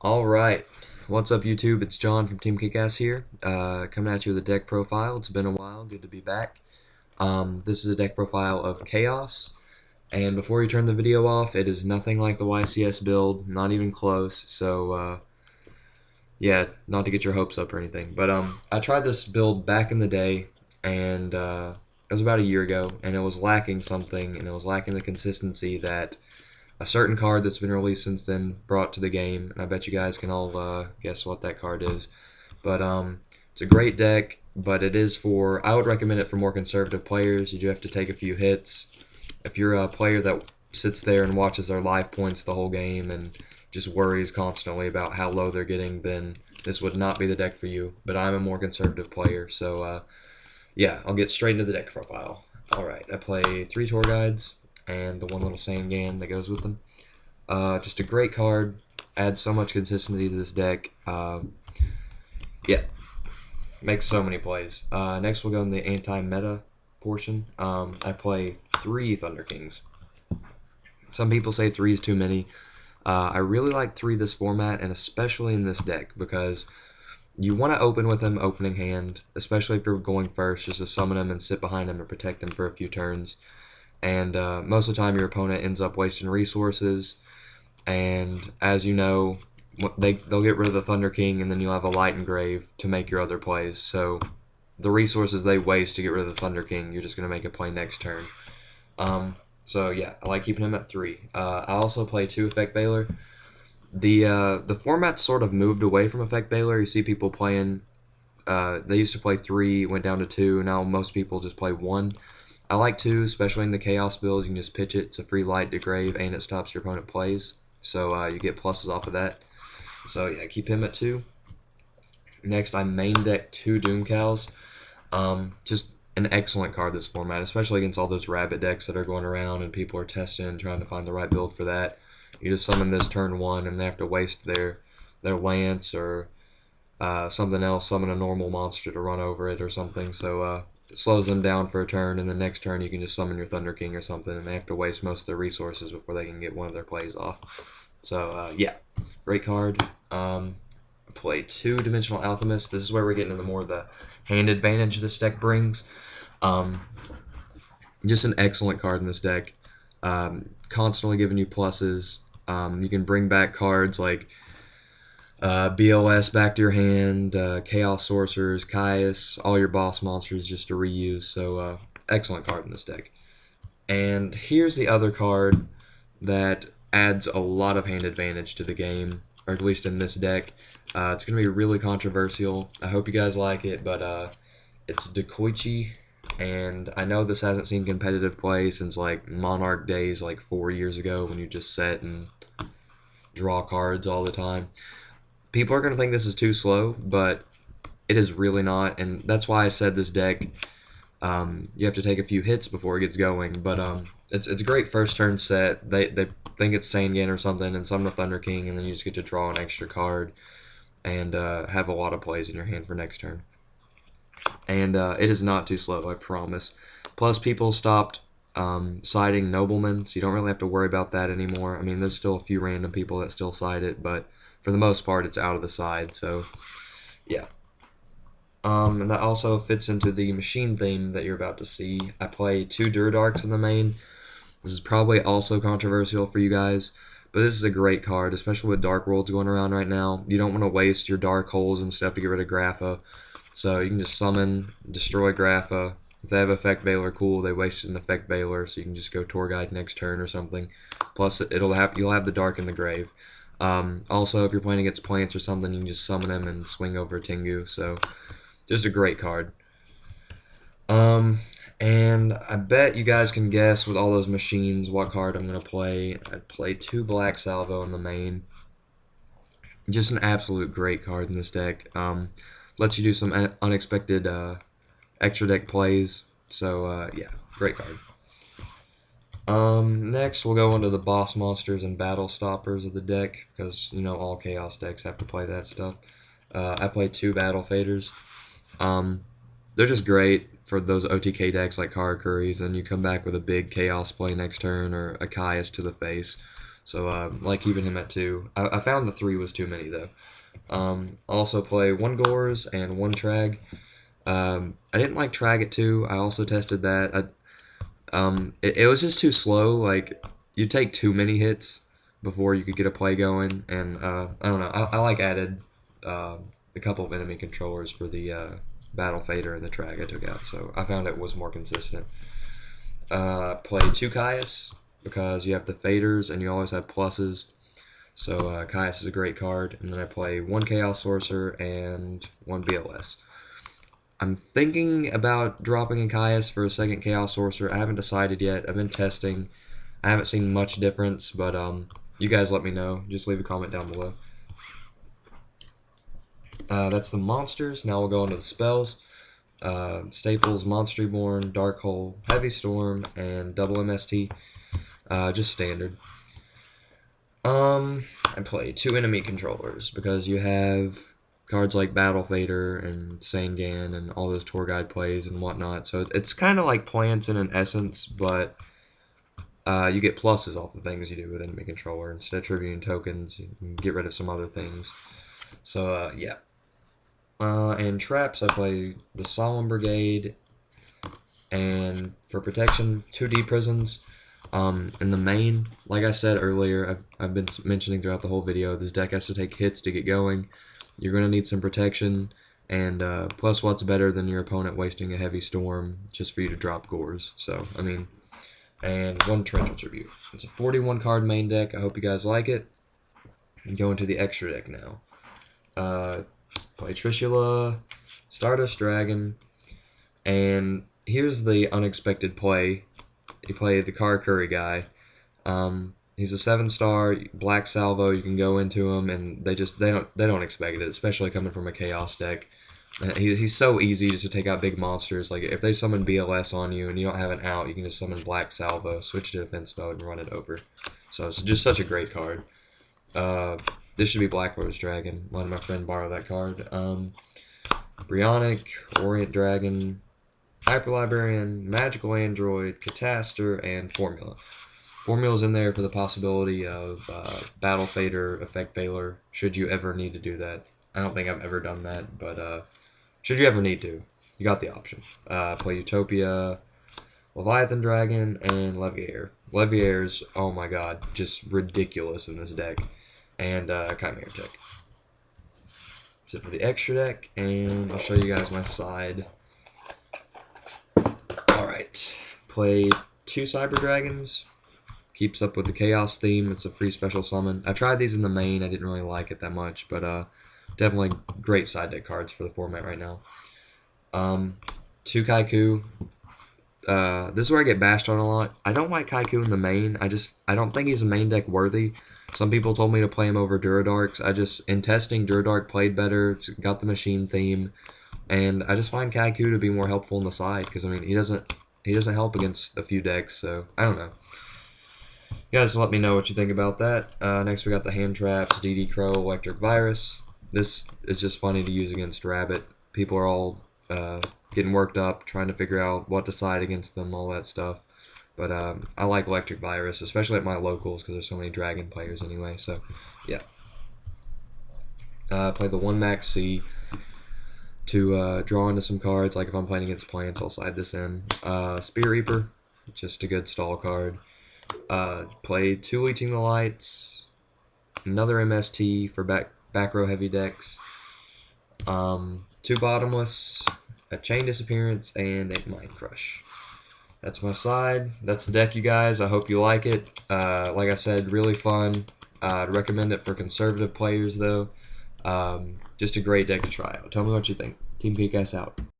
Alright, what's up YouTube? It's John from Team Kickass here, coming at you with a deck profile. It's been a while, good to be back. This is a deck profile of Chaos, and before you turn the video off, it is nothing like the YCS build, not even close, so yeah, not to get your hopes up or anything. But I tried this build back in the day, and it was about a year ago, and it was lacking something, and it was lacking the consistency that a certain card that's been released since then brought to the game, and I bet you guys can all guess what that card is. But it's a great deck, but it is for, I would recommend it for more conservative players. You do have to take a few hits. If you're a player that sits there and watches their life points the whole game and just worries constantly about how low they're getting, then this would not be the deck for you. But I'm a more conservative player, so yeah, I'll get straight into the deck profile. Alright, I play 3 tour guides and the one little Sangan that goes with them. Just a great card, adds so much consistency to this deck. Yeah, makes so many plays. Next we'll go in the anti-meta portion. I play 3 Thunder Kings. Some people say 3 is too many. I really like 3 this format, and especially in this deck, because you want to open with him opening hand, especially if you're going first, just to summon him and sit behind him and protect him for a few turns. And most of the time your opponent ends up wasting resources, and as you know, they'll get rid of the Thunder King, and then you'll have a Light Engrave to make your other plays. So the resources they waste to get rid of the Thunder King, you're just going to make a play next turn. So yeah, I like keeping him at 3. I also play 2 Effect Veiler. The format sort of moved away from Effect Veiler. You see people playing, they used to play 3, went down to 2, now most people just play 1. I like 2, especially in the Chaos build. You can just pitch it. It's a free light to grave, and it stops your opponent plays. So you get pluses off of that. So yeah, keep him at 2. Next, I main deck 2 Doom Cows. Just an excellent card this format, especially against all those rabbit decks that are going around and people are testing and trying to find the right build for that. You just summon this turn 1, and they have to waste their lance or something else, summon a normal monster to run over it or something. So it slows them down for a turn, and the next turn you can just summon your Thunder King or something, and they have to waste most of their resources before they can get one of their plays off. So yeah, great card. Play 2 Dimensional Alchemist. This is where we're getting into more of the hand advantage this deck brings. Just an excellent card in this deck. Constantly giving you pluses. You can bring back cards like BLS back to your hand, Chaos Sorcerers, Caius, all your boss monsters just to reuse. So excellent card in this deck. And here's the other card that adds a lot of hand advantage to the game, or at least in this deck. It's going to be really controversial. I hope you guys like it, but it's Dekoichi, and I know this hasn't seen competitive play since like Monarch days, like 4 years ago, when you just set and draw cards all the time. People are going to think this is too slow, but it is really not, and that's why I said this deck, you have to take a few hits before it gets going, but it's a great first turn set. They think it's Sangan or something, and summon a Thunder King, and then you just get to draw an extra card and have a lot of plays in your hand for next turn. And it is not too slow, I promise. Plus, people stopped siding Noblemen, so you don't really have to worry about that anymore. I mean, there's still a few random people that still side it, but for the most part, it's out of the side, so yeah. And that also fits into the machine theme that you're about to see. I play 2 Durdarks in the main. This is probably also controversial for you guys, but this is a great card, especially with Dark Worlds going around right now. You don't want to waste your Dark Holes and stuff to get rid of Grapha, so you can just summon, destroy Grapha. If they have Effect Veiler, cool, they wasted an Effect Veiler, so you can just go Tour Guide next turn or something. Plus, you'll have the Dark in the grave. Also, if you're playing against plants or something, you can just summon him and swing over Tengu, so just a great card. And I bet you guys can guess with all those machines what card I'm going to play. I play 2 Black Salvo in the main. Just an absolute great card in this deck. Lets you do some unexpected extra deck plays. So, yeah, great card. Next, we'll go into the boss monsters and battle stoppers of the deck, because, you know, all Chaos decks have to play that stuff. I play 2 Battle Faders. They're just great for those OTK decks like Karakuris, and you come back with a big Chaos play next turn, or a Caius to the face. So I like keeping him at 2. I found the 3 was too many though. I also play 1 Gores and 1 Trag. I didn't like Trag at 2. I also tested that. It was just too slow. Like, you take too many hits before you could get a play going, and I don't know. I like added a couple of enemy controllers for the Battle Fader and the Trag I took out, so I found it was more consistent. Play 2 Caius because you have the faders and you always have pluses. So Caius is a great card, and then I play 1 Chaos Sorcerer and 1 BLS. I'm thinking about dropping a Caius for a second Chaos Sorcerer. I haven't decided yet. I've been testing. I haven't seen much difference, but you guys let me know. Just leave a comment down below. That's the monsters. Now we'll go into the spells. Staples, Monster Reborn, Dark Hole, Heavy Storm, and double MST. Just standard. I play 2 enemy controllers because you have cards like Battle Fader and Sangan and all those tour guide plays and whatnot. So it's kind of like plants in an essence, but you get pluses off the things you do with enemy controller. Instead of tributing tokens, you can get rid of some other things. So yeah. And traps, I play the Solemn Brigade, and for protection, 2 Deep Prisons. In the main, like I said earlier, I've been mentioning throughout the whole video, this deck has to take hits to get going. You're going to need some protection, and plus what's better than your opponent wasting a Heavy Storm just for you to drop Gores. So, I mean, and 1 Torrential Tribute. It's a 41 card main deck. I hope you guys like it. Go into the extra deck now. Play Trishula, Stardust Dragon, and here's the unexpected play. You play the Karakuri guy. He's a 7-star Black Salvo. You can go into him, and they don't expect it, especially coming from a Chaos deck. He's so easy just to take out big monsters. Like if they summon BLS on you and you don't have an out, you can just summon Black Salvo, switch to defense mode, and run it over. So it's just such a great card. This should be Black Rose Dragon. Letting my friend borrow that card. Brionic, Orient Dragon, Hyper Librarian, Magical Android, Catastor, and Formula. Formula's in there for the possibility of Battle Fader, Effect Veiler, should you ever need to do that. I don't think I've ever done that, but should you ever need to, you got the option. Play Utopia, Leviathan Dragon, and Leviair. Leviair's, oh my god, just ridiculous in this deck. And Chimera Tech. That's it for the extra deck, and I'll show you guys my side. Alright, play 2 Cyber Dragons. Keeps up with the Chaos theme. It's a free special summon. I tried these in the main. I didn't really like it that much, but definitely great side deck cards for the format right now. 2 Kaiku. This is where I get bashed on a lot. I don't like Kaiku in the main. I don't think he's a main deck worthy. Some people told me to play him over Duradarks. In testing, Duradark played better. It's got the machine theme, and I just find Kaiku to be more helpful on the side because I mean he doesn't help against a few decks. So I don't know. You guys let me know what you think about that. Next we got the Hand Traps, DD Crow, Electric Virus. This is just funny to use against Rabbit. People are all getting worked up, trying to figure out what to side against them, all that stuff. But I like Electric Virus, especially at my locals, because there's so many Dragon players anyway. So, yeah. Play the 1 Max C to draw into some cards. Like if I'm playing against plants, I'll side this in. Spear Reaper, just a good stall card. Play 2 Leeching the Lights, another MST for back row heavy decks. 2 Bottomless, a Chain Disappearance, and a Mind Crush. That's my side. That's the deck, you guys. I hope you like it. Like I said, really fun. I'd recommend it for conservative players, though. Just a great deck to try out. Tell me what you think. Team Kick-Ass out.